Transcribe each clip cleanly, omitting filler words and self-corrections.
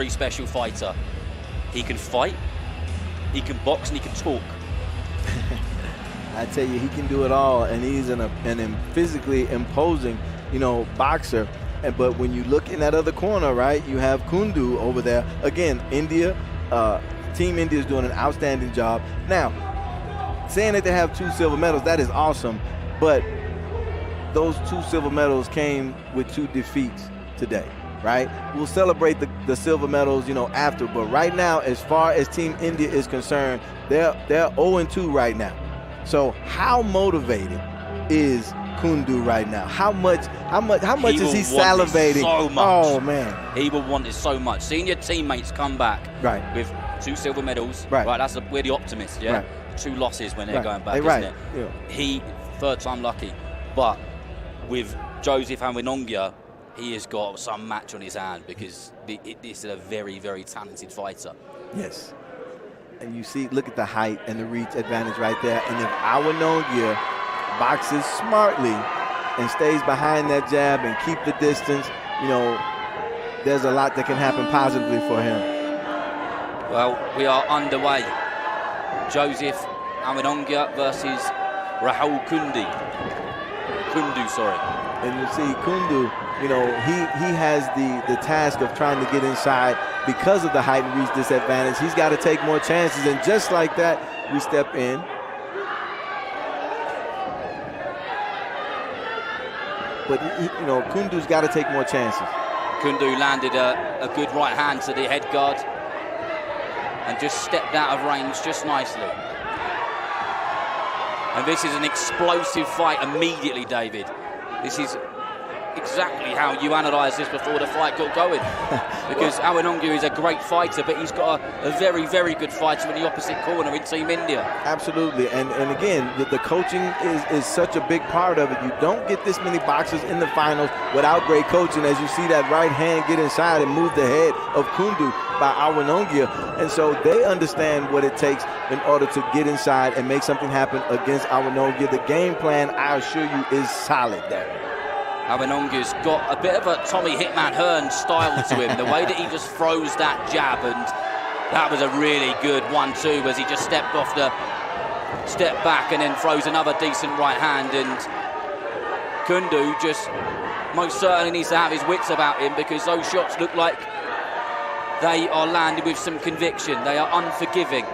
very special fighter. He can fight, he can box, and he can talk. I tell you, he can do it all, and he's an physically imposing, boxer. But when you look in that other corner, right, you have Kundu over there. Again, India, Team India is doing an outstanding job. Now, saying that they have 2 silver medals, that is awesome. But those 2 silver medals came with 2 defeats today, right? We'll celebrate the silver medals, after. But right now, as far as Team India is concerned, they're 0-2 right now. So how motivated is Kundu right now? How much is he salivating? So much. Oh man, he will want it so much. Seeing your teammates come back with 2 silver medals, right? We're the optimists, yeah. Right. 2 losses when they're going back, isn't it? Yeah. He third time lucky, but with Joseph Awinongya, he has got some match on his hand because this is a very, very talented fighter. Yes. And you see, look at the height and the reach advantage right there. And if Awinongya boxes smartly and stays behind that jab and keep the distance, there's a lot that can happen positively for him. Well, we are underway. Joseph Awinongya versus Rahul Kundu, sorry. And you see Kundu, he has the task of trying to get inside because of the height and reach disadvantage. He's got to take more chances, and just like that, we step in. But, Kundu's got to take more chances. Kundu landed a good right hand to the head guard and just stepped out of range just nicely. And this is an explosive fight immediately, David. This is exactly how you analyse this before the fight got going. Because Awinongya is a great fighter, but he's got a very, very good fighter in the opposite corner in Team India. Absolutely, and again, the coaching is such a big part of it. You don't get this many boxers in the finals without great coaching, as you see that right hand get inside and move the head of Kundu by Awinongya. And so they understand what it takes in order to get inside and make something happen against Awinongya. The game plan, I assure you, is solid there. Awinongya's got a bit of a Tommy Hitman Hearn style to him, the way that he just throws that jab, and that was a really good 1-2 as he just stepped off the step back and then throws another decent right hand. And Kundu just most certainly needs to have his wits about him, because those shots look like they are landed with some conviction. They are unforgiving.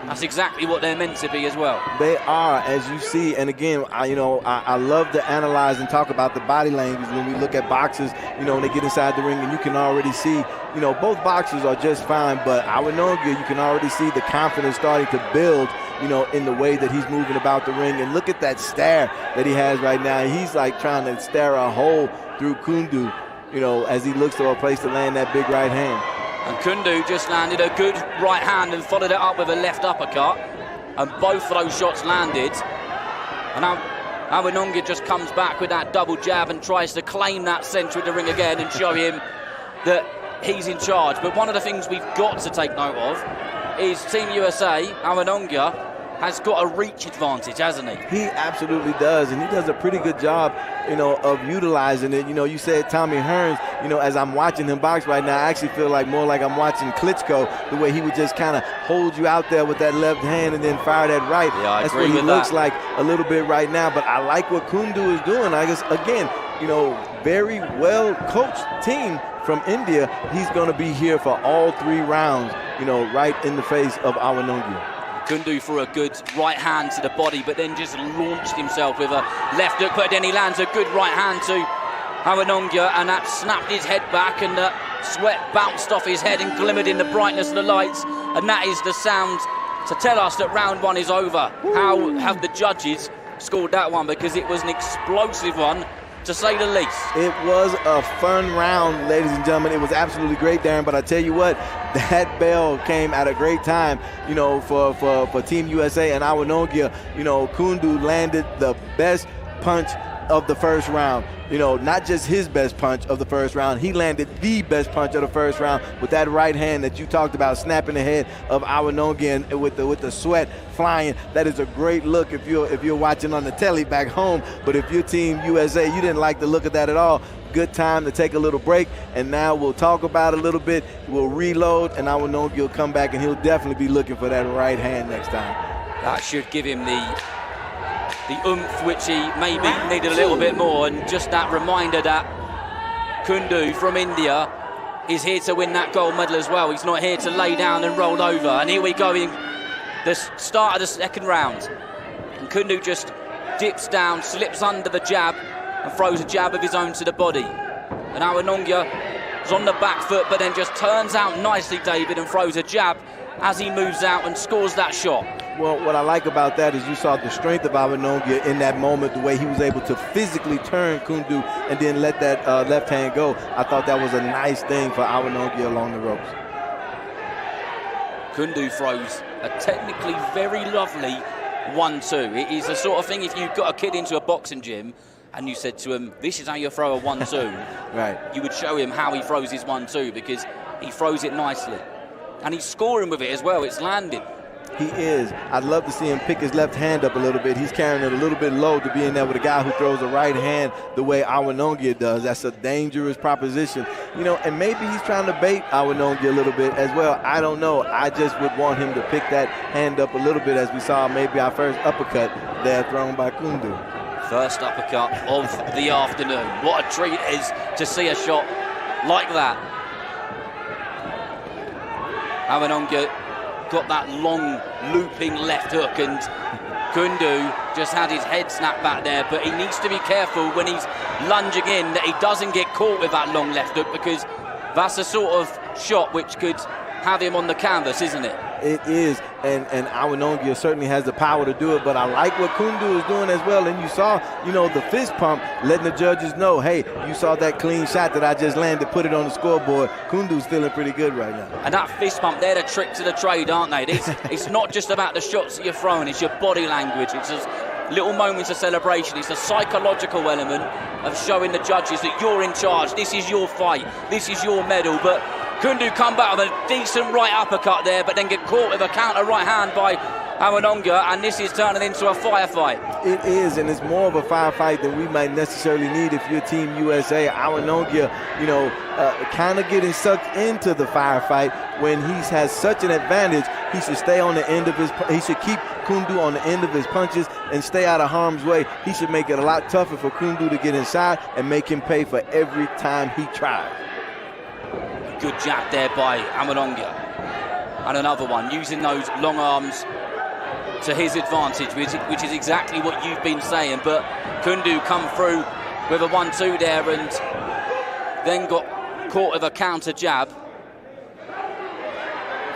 That's exactly what they're meant to be as well. They are, as you see. And again, I love to analyze and talk about the body language when we look at boxers, when they get inside the ring, and you can already see, both boxers are just fine, but Awinongya, you can already see the confidence starting to build, in the way that he's moving about the ring. And look at that stare that he has right now. He's like trying to stare a hole through Kundu, as he looks for a place to land that big right hand. And Kundu just landed a good right hand and followed it up with a left uppercut. And both of those shots landed. And now Awinongya just comes back with that double jab and tries to claim that centre of the ring again and show him that he's in charge. But one of the things we've got to take note of is Team USA, Awinongya, has got a reach advantage, hasn't he? He absolutely does, and he does a pretty good job, of utilizing it. You said Tommy Hearns, as I'm watching him box right now, I actually feel more like I'm watching Klitschko, the way he would just kind of hold you out there with that left hand and then fire that right. Yeah, that's what he looks like a little bit right now, but I like what Kundu is doing. I guess, again, very well coached team from India. He's going to be here for all 3 rounds, right in the face of Awinongya. Kundu for a good right hand to the body, but then just launched himself with a left hook, but then he lands a good right hand to Awinongya, and that snapped his head back, and the sweat bounced off his head and glimmered in the brightness of the lights, and that is the sound to tell us that round 1 is over. How have the judges scored that one? Because it was an explosive one, to say the least. It was a fun round, ladies and gentlemen. It was absolutely great, Darren, but I tell you what, that bell came at a great time, for Team USA and Awinongya. Kundu landed the best punch of the first round. You know, not just his best punch of the first round. He landed the best punch of the first round with that right hand that you talked about, snapping the head of Awinongya and with the sweat flying. That is a great look if you're watching on the telly back home. But if you're Team USA, you didn't like the look of that at all. Good time to take a little break, and now we'll talk about it a little bit. We'll reload, and Awinongya will come back, and he'll definitely be looking for that right hand next time. That should give him the oomph which he maybe needed a little bit more, and just that reminder that Kundu from India is here to win that gold medal as well. He's not here to lay down and roll over. And here we go in the start of the second round. And Kundu just dips down, slips under the jab, and throws a jab of his own to the body. And Awinongya is on the back foot, but then just turns out nicely, David, and throws a jab as he moves out and scores that shot. Well, what I like about that is you saw the strength of Awinongya in that moment, the way he was able to physically turn Kundu and then let that left hand go. I thought that was a nice thing for Awinongya along the ropes. Kundu throws a technically very lovely 1-2. It is the sort of thing, if you've got a kid into a boxing gym and you said to him, this is how you throw a 1-2, right, you would show him how he throws his 1-2, because he throws it nicely. And he's scoring with it as well. It's landing. He is. I'd love to see him pick his left hand up a little bit. He's carrying it a little bit low to be in there with a guy who throws a right hand the way Awinongya does. That's a dangerous proposition. You know, and maybe he's trying to bait Awinongya a little bit as well. I don't know. I just would want him to pick that hand up a little bit, as we saw maybe our first uppercut there thrown by Kundu. First uppercut of the afternoon. What a treat it is to see a shot like that. Awinongya got that long looping left hook, and Kundu just had his head snapped back there, but he needs to be careful when he's lunging in that he doesn't get caught with that long left hook, because that's the sort of shot which could have him on the canvas, isn't it? It is, and Awinongya certainly has the power to do it, but I like what Kundu is doing as well. And you saw, you know, the fist pump, letting the judges know, hey, you saw that clean shot that I just landed, put it on the scoreboard. Kundu's feeling pretty good right now. And that fist pump, they're the tricks of the trade, aren't they? It's not just about the shots that you're throwing, it's your body language. It's just little moments of celebration. It's a psychological element of showing the judges that you're in charge. This is your fight. This is your medal. But Kundu come back with a decent right uppercut there, but then get caught with a counter right hand by Awinongya, and this is turning into a firefight. It is, and it's more of a firefight than we might necessarily need if you're Team USA. Awinongya, you know, kind of getting sucked into the firefight when he has such an advantage. He should stay on the end of his, he should keep Kundu on the end of his punches and stay out of harm's way. He should make it a lot tougher for Kundu to get inside and make him pay for every time he tries. Good jab there by Awinongya. And another one, using those long arms to his advantage, which is exactly what you've been saying. But Kundu come through with a 1-2 there and then got caught with a counter jab.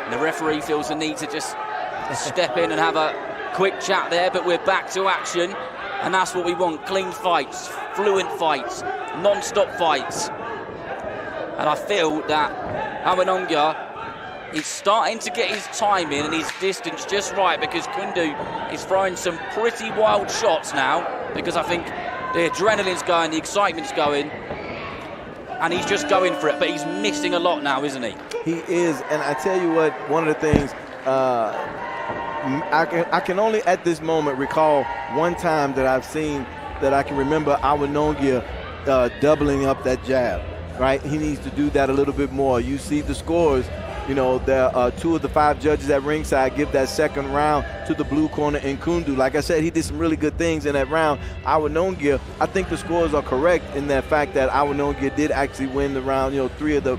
And the referee feels the need to just step in and have a quick chat there, but we're back to action, and that's what we want. Clean fights, fluent fights, non-stop fights. And I feel that Awinongya is starting to get his time in and his distance just right, because Kundu is throwing some pretty wild shots now, because I think the adrenaline's going, the excitement's going, and he's just going for it, but he's missing a lot now, isn't he? He is, and I tell you what, one of the things, I can only at this moment recall one time that I've seen that I can remember Awinongya doubling up that jab, right? He needs to do that a little bit more. You see the scores. You know, there are 2 of the 5 judges at ringside give that second round to the blue corner in Kundu. Like I said, he did some really good things in that round. Awinongya, I think the scores are correct in that fact that Awinongya did actually win the round. You know, 3 of the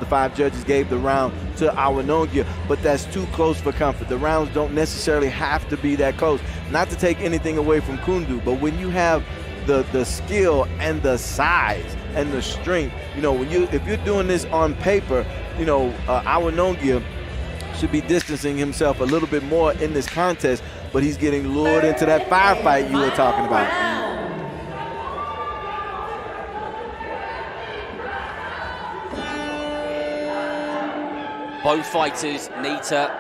5 judges gave the round to Awinongya, but that's too close for comfort. The rounds don't necessarily have to be that close. Not to take anything away from Kundu, but when you have the skill and the size and the strength, you know, if you're doing this on paper, you know, Awinongya should be distancing himself a little bit more in this contest, but he's getting lured into that firefight you were talking about. Both fighters need to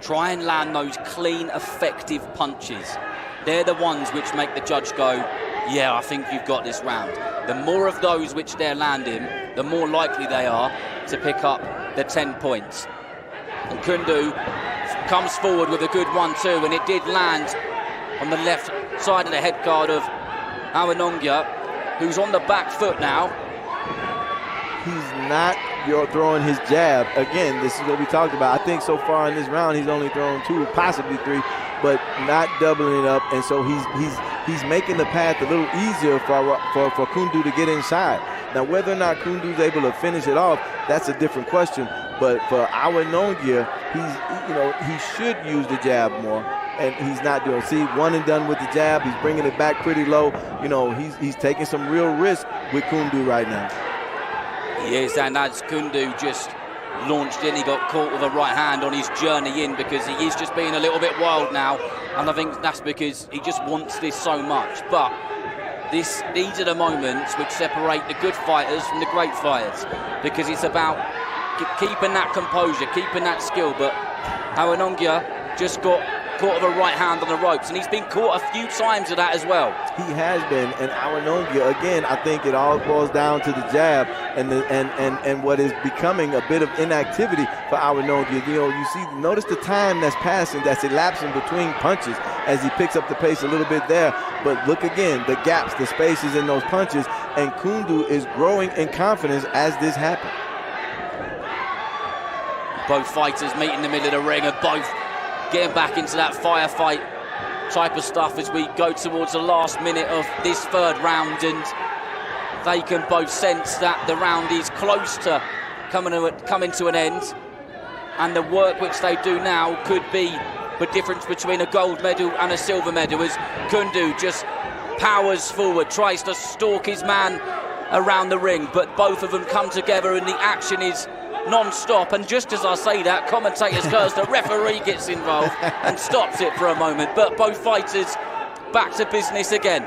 try and land those clean, effective punches. They're the ones which make the judge go, Yeah, I think you've got this round. The more of those which they're landing, the more likely they are to pick up the 10 points. And Kundu comes forward with a good 1-2, and it did land on the left side of the head guard of Awinongya, who's on the back foot now. He's not throwing his jab. Again, this is what we talked about. I think so far in this round, he's only thrown 2, possibly 3, but not doubling it up. And so he's making the path a little easier for Kundu to get inside. Now, whether or not Kundu's able to finish it off, that's a different question. But for Awinongya, he should use the jab more, and he's not doing. See, one and done with the jab. He's bringing it back pretty low. He's taking some real risk with Kundu right now. He is, and as Kundu just launched in, he got caught with a right hand on his journey in, because he is just being a little bit wild now, and I think that's because he just wants this so much. But these are the moments which separate the good fighters from the great fighters, because it's about keeping that composure, keeping that skill. But Awinongya just got caught with a right hand on the ropes, and he's been caught a few times of that as well. He has been, and Awinongya, again, I think it all boils down to the jab and what is becoming a bit of inactivity for Awinongya. Notice the time that's passing, that's elapsing between punches as he picks up the pace a little bit there. But look again, the gaps, the spaces in those punches, and Kundu is growing in confidence as this happens. Both fighters meet in the middle of the ring, and both getting back into that firefight type of stuff as we go towards the last minute of this third round, and they can both sense that the round is close to coming to an end, and the work which they do now could be the difference between a gold medal and a silver medal, as Kundu just powers forward, tries to stalk his man around the ring, but both of them come together and the action is non-stop. And just as I say that, commentator curse, the referee gets involved and stops it for a moment. But both fighters back to business again.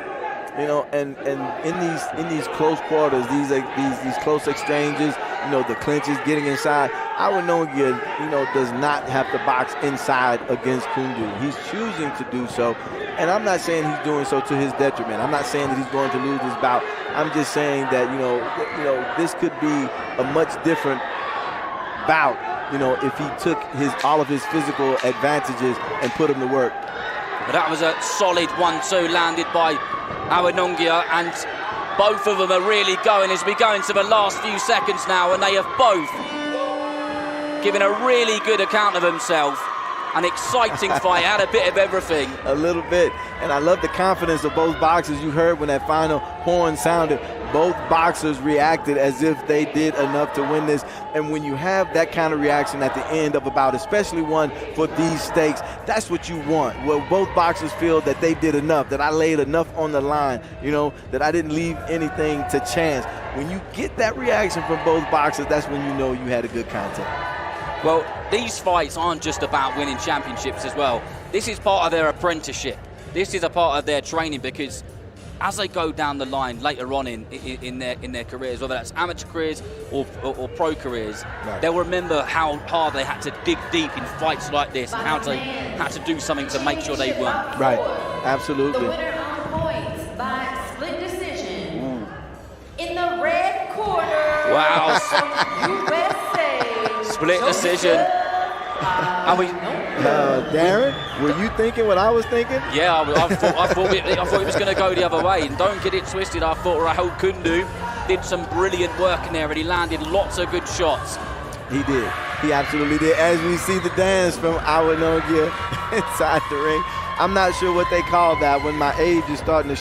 And in these close quarters, these close exchanges, the clinches, getting inside, Awinongya, does not have to box inside against Kundu. He's choosing to do so, and I'm not saying he's doing so to his detriment. I'm not saying that he's going to lose this bout. I'm just saying that this could be a much different bout, if he took all of his physical advantages and put them to work. But that was a solid 1-2 landed by Awinongya, and both of them are really going as we go into the last few seconds now, and they have both given a really good account of themselves. An exciting fight, had a bit of everything. A little bit, and I love the confidence of both boxers. You heard when that final horn sounded, both boxers reacted as if they did enough to win this. And when you have that kind of reaction at the end of a bout, especially one for these stakes, that's what you want. Well, both boxers feel that they did enough, that I laid enough on the line, that I didn't leave anything to chance. When you get that reaction from both boxers, that's when you know you had a good contest. Well, these fights aren't just about winning championships as well. This is part of their apprenticeship. This is a part of their training, because as they go down the line later on in their careers, whether that's amateur careers or pro careers, right, they'll remember how hard they had to dig deep in fights like this, and how they had to do something to make sure they won. Right, absolutely. The winner on points by split decision in the red corner. Wow. USA. Split decision. Darren, were you thinking what I was thinking? Yeah, I thought it was going to go the other way. And don't get it twisted, I thought Rahul Kundu did some brilliant work in there, and he landed lots of good shots. He did. He absolutely did. As we see the dance from Awinongya inside the ring. I'm not sure what they call that when my age is starting to